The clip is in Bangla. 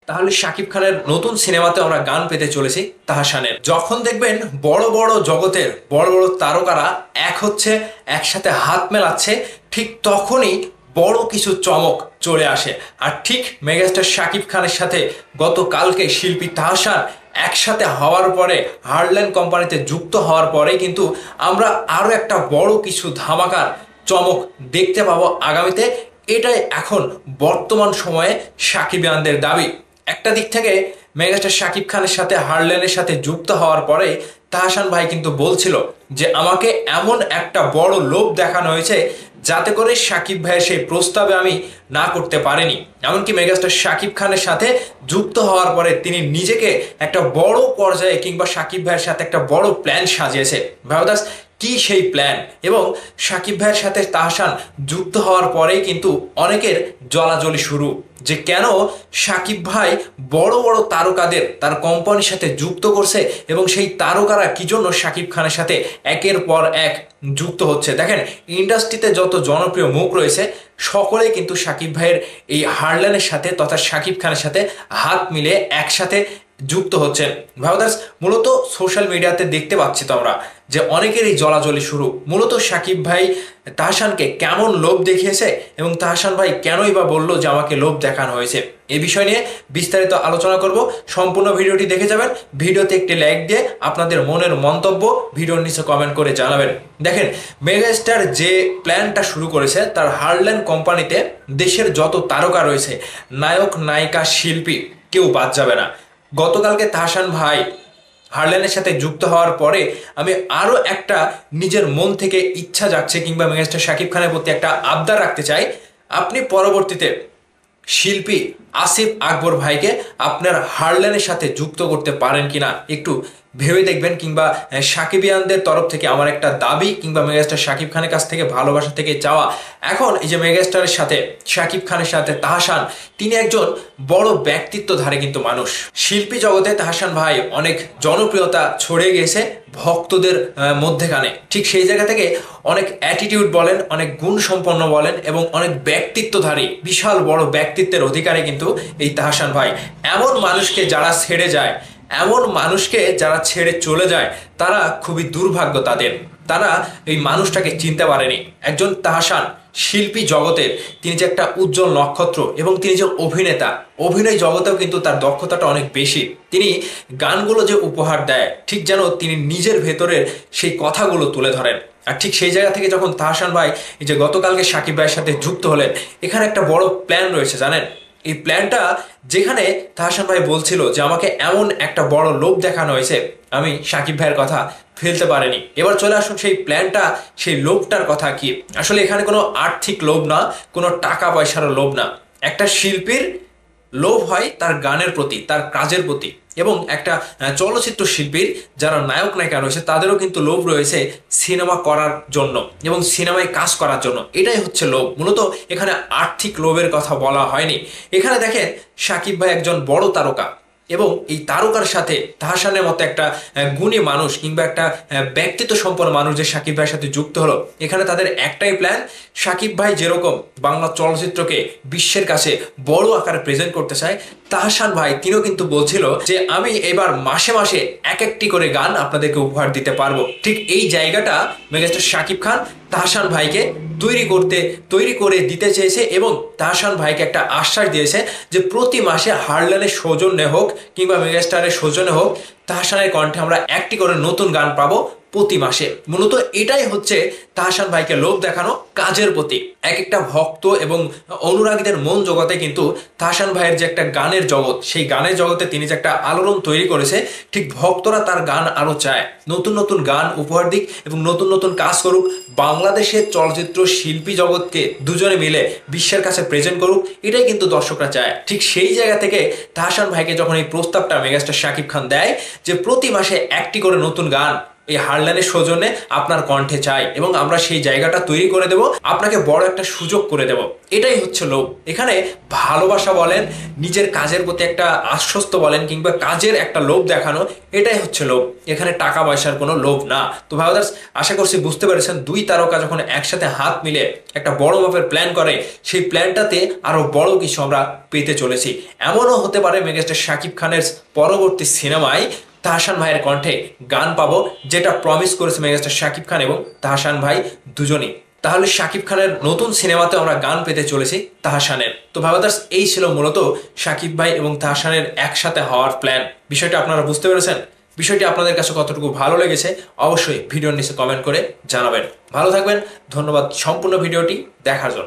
তাহলে শাকিব খানের নতুন সিনেমাতে আমরা গান পেতে চলেছি তাহসানের। যখন দেখবেন বড় বড় জগতের বড় বড় তারকারা এক হচ্ছে, একসাথে হাত মেলাচ্ছে, ঠিক তখনই বড় কিছু চমক চলে আসে। আর ঠিক মেগাস্টার শাকিব খানের সাথে গতকালকে শিল্পী তাহসান একসাথে হওয়ার পরে, হার্ল্যান্ড কোম্পানিতে যুক্ত হওয়ার পরে কিন্তু আমরা আরো একটা বড় কিছু ধামাকার চমক দেখতে পাবো আগামীতে। এটাই এখন বর্তমান সময়ে সাকিবিয়ানদের দাবি। একটা দিক থেকে মেগাস্টার শাকিব খানের সাথে হার্ল্যান্ডের সাথে যুক্ত হওয়ার পরে তাহসান ভাই কিন্তু বলছিল যে আমাকে এমন একটা বড় লোভ দেখানো হয়েছে যাতে করে শাকিব ভাইয়ের সেই প্রস্তাবে আমি না করতে পারিনি। এমনকি মেগাস্টার শাকিব খানের সাথে যুক্ত হওয়ার পরে তিনি নিজেকে একটা বড় পর্যায়ে কিংবা শাকিব ভাইয়ের সাথে একটা বড় প্ল্যান সাজিয়েছে। ভাবদাস কি সেই প্ল্যান? এবং শাকিব ভাইয়ের সাথে তাহসান যুক্ত হওয়ার পরেই কিন্তু অনেকের জ্বলাজ্বলি শুরু, যে কেন শাকিব ভাই বড় বড় তারকাদের তার কোম্পানির সাথে যুক্ত করছে এবং সেই তারকারা কি জন্য শাকিব খানের সাথে একের পর এক যুক্ত হচ্ছে। দেখেন, ইন্ডাস্ট্রিতে যত জনপ্রিয় মুখ রয়েছে সকলেই কিন্তু শাকিব ভাইয়ের এই হার্ল্যান্ডের সাথে তথা শাকিব খানের সাথে হাত মিলিয়ে একসাথে যুক্ত হচ্ছেন। ভারদাস মূলত সোশ্যাল মিডিয়াতে দেখতে পাচ্ছি তো আমরা যে অনেকেরই জ্বলাজ্বলি শুরু। মূলত শাকিব ভাই তাহসানকে কেমন লোভ দেখিয়েছে এবং তাহসান ভাই কেনই বা বললো যে আমাকে লোভ দেখানো হয়েছে, এই বিষয় নিয়ে বিস্তারিত আলোচনা করব। সম্পূর্ণ ভিডিওটি দেখে যাবেন। ভিডিওতে একটি লাইক দিয়ে আপনাদের মনের মন্তব্য ভিডিওর নিচে কমেন্ট করে জানাবেন। দেখেন, মেগাস্টার যে প্ল্যানটা শুরু করেছে তার হার্ল্যান্ড কোম্পানিতে দেশের যত তারকা রয়েছে, নায়ক নায়িকা শিল্পী, কেউ বাদ যাবে না। গতকালকে তাহসান ভাই হার্ল্যান্ডের সাথে যুক্ত হওয়ার পরে আমি আরো একটা নিজের মন থেকে ইচ্ছা জাগছে কিংবা মেগাস্টার শাকিব খানের প্রতি একটা আবদার রাখতে চাই। আপনি পরবর্তীতে শিল্পী আসিফ আকবর ভাইকে আপনার হার্ল্যান্ডের সাথে যুক্ত করতে পারেন কিনা একটু ভেবে দেখবেন। কিংবা সাকিবিয়ানদের তরফ থেকে আমার একটা দাবি কিংবা মেগাস্টার শাকিব খানের কাছ থেকে ভালোবাসা থেকে চাওয়া, এখন এই যে মেগাস্টারের সাথে শাকিব খানের সাথে তাহসান, তিনি একজন বড় ব্যক্তিত্বধারী কিন্তু মানুষ। শিল্পী জগতে তাহসান ভাই অনেক জনপ্রিয়তা ছড়িয়ে গিয়েছে ভক্তদের মধ্যেখানে। ঠিক সেই জায়গা থেকে অনেক অ্যাটিটিউড বলেন, অনেক গুণ সম্পন্ন বলেন এবং অনেক ব্যক্তিত্বধারী বিশাল বড় ব্যক্তিত্বের অধিকারী কিন্তু এই তাহসান ভাই। এমন মানুষকে যারা ছেড়ে যায়, এমন মানুষকে যারা ছেড়ে চলে যায়, তারা খুবই দুর্ভাগ্য তাদের। তারা এই মানুষটাকে চিনতে পারেনি। একজন তাহসান শিল্পী জগতের তিনি যে একটা উজ্জ্বল নক্ষত্র এবং তিনি যে অভিনেতা, অভিনয় জগতেও কিন্তু তার দক্ষতাটা অনেক বেশি। তিনি গানগুলো যে উপহার দেয়, ঠিক যেন তিনি নিজের ভেতরের সেই কথাগুলো তুলে ধরেন। আর ঠিক সেই জায়গা থেকে যখন তাহসান ভাই এই যে গতকালকে শাকিব ভাইয়ের সাথে যুক্ত হলেন, এখানে একটা বড় প্ল্যান রয়েছে জানেন। এই প্ল্যানটা যেখানে তাহসান ভাই বলছিল যে আমাকে এমন একটা বড় লোভ দেখানো হয়েছে, আমি শাকিব ভাইয়ের কথা ফেলতে পারিনি। এবার চলে আসুন সেই প্ল্যানটা, সেই লোভটার কথা কি। আসলে এখানে কোনো আর্থিক লোভ না, কোনো টাকা পয়সার লোভ না। একটা শিল্পীর লোভ হয় তার গানের প্রতি, তার কাজের প্রতি। এবং একটা চলচ্চিত্র শিল্পীর যারা নায়ক নায়িকা রয়েছে তাদেরও কিন্তু লোভ রয়েছে সিনেমা করার জন্য এবং সিনেমায় কাজ করার জন্য। এটাই হচ্ছে লোভ। মূলত এখানে আর্থিক লোভের কথা বলা হয়নি। এখানে দেখেন, শাকিব ভাই একজন বড় তারকা এবং এই তারকার সাথে তাহসানের মতো একটা গুণী মানুষ কিংবা একটা ব্যক্তিত্ব সম্পন্ন মানুষ যে শাকিব ভাইয়ের সাথে যুক্ত হলো, এখানে তাদের একটাই প্ল্যান। শাকিব ভাই যেরকম বাংলা চলচ্চিত্রকে বিশ্বের কাছে বড় আকারে প্রেজেন্ট করতে চায়, তাহসান ভাই তিনিও কিন্তু বলছিল যে আমি এবার মাসে মাসে এক একটি করে গান আপনাদেরকে উপহার দিতে পারবো। ঠিক এই জায়গাটা মেগাস্টার শাকিব খান তাহসান ভাইকে তৈরি করে দিতে চেয়েছে এবং তাহসান ভাইকে একটা আশ্বাস দিয়েছে যে প্রতি মাসে হার্ল্যান্ডের সৌজন্যে হোক কিংবা মেগাস্টারের সৌজন্যে হোক, তাহসানের কণ্ঠে আমরা একটি করে নতুন গান পাবো প্রতি মাসে। মূলত এটাই হচ্ছে তাহসান ভাইকে লোভ দেখানো কাজের প্রতি। এক একটা ভক্ত এবং অনুরাগীদের মন জগতে কিন্তু তাহসান ভাইয়ের যে একটা গানের জগৎ, সেই গানের জগতে তিনি যে একটা আলোড়ন তৈরি করেছে, ঠিক ভক্তরা তার গান আরো চায়, নতুন নতুন গান উপহার দিক এবং নতুন নতুন কাজ করুক, বাংলাদেশের চলচ্চিত্র শিল্পী জগৎকে দুজনে মিলে বিশ্বের কাছে প্রেজেন্ট করুক, এটাই কিন্তু দর্শকরা চায়। ঠিক সেই জায়গা থেকে তাহসান ভাইকে যখন এই প্রস্তাবটা মেগাস্টার শাকিব খান দেয় যে প্রতি মাসে একটি করে নতুন গান এই হারল্যান্ডের সৌজন্যে আপনার কণ্ঠে চাই এবং আমরা সেই জায়গাটা তৈরি করে দেব, আপনাকে বড় একটা সুযোগ করে দেব। এটাই হচ্ছে লোভ। এখানে ভালোবাসা বলেন, নিজের কাজের প্রতি একটা আশ্বস্ত বলেন, কিংবা কাজের একটা লোভ দেখানো, এটাই হচ্ছে লোভ। এখানে টাকা পয়সার কোনো লোভ না। তো ভাইদার্স, আশা করছি বুঝতে পেরেছেন, দুই তারকা যখন একসাথে হাত মিলে একটা বড় মাপের প্ল্যান করে, সেই প্ল্যানটাতে আরো বড় কিছু আমরা পেতে চলেছি। এমনও হতে পারে মেগাস্টার শাকিব খানের পরবর্তী সিনেমায় তাহসান ভাইয়ের কণ্ঠে গান পাবো, যেটা প্রমিস করেছে মেগাস্টার শাকিব খান এবং তাহসান ভাই দুজনই। তাহলে শাকিব খানের নতুন সিনেমাতে আমরা গান পেতে চলেছি তাহসানের। তো ভাইবাদার্স, এই ছিল মূলত শাকিব ভাই এবং তাহসানের একসাথে হওয়ার প্ল্যান। বিষয়টা আপনারা বুঝতে পেরেছেন? বিষয়টি আপনাদের কাছে কতটুকু ভালো লেগেছে অবশ্যই ভিডিওর নিচে কমেন্ট করে জানাবেন। ভালো থাকবেন। ধন্যবাদ সম্পূর্ণ ভিডিওটি দেখার জন্য।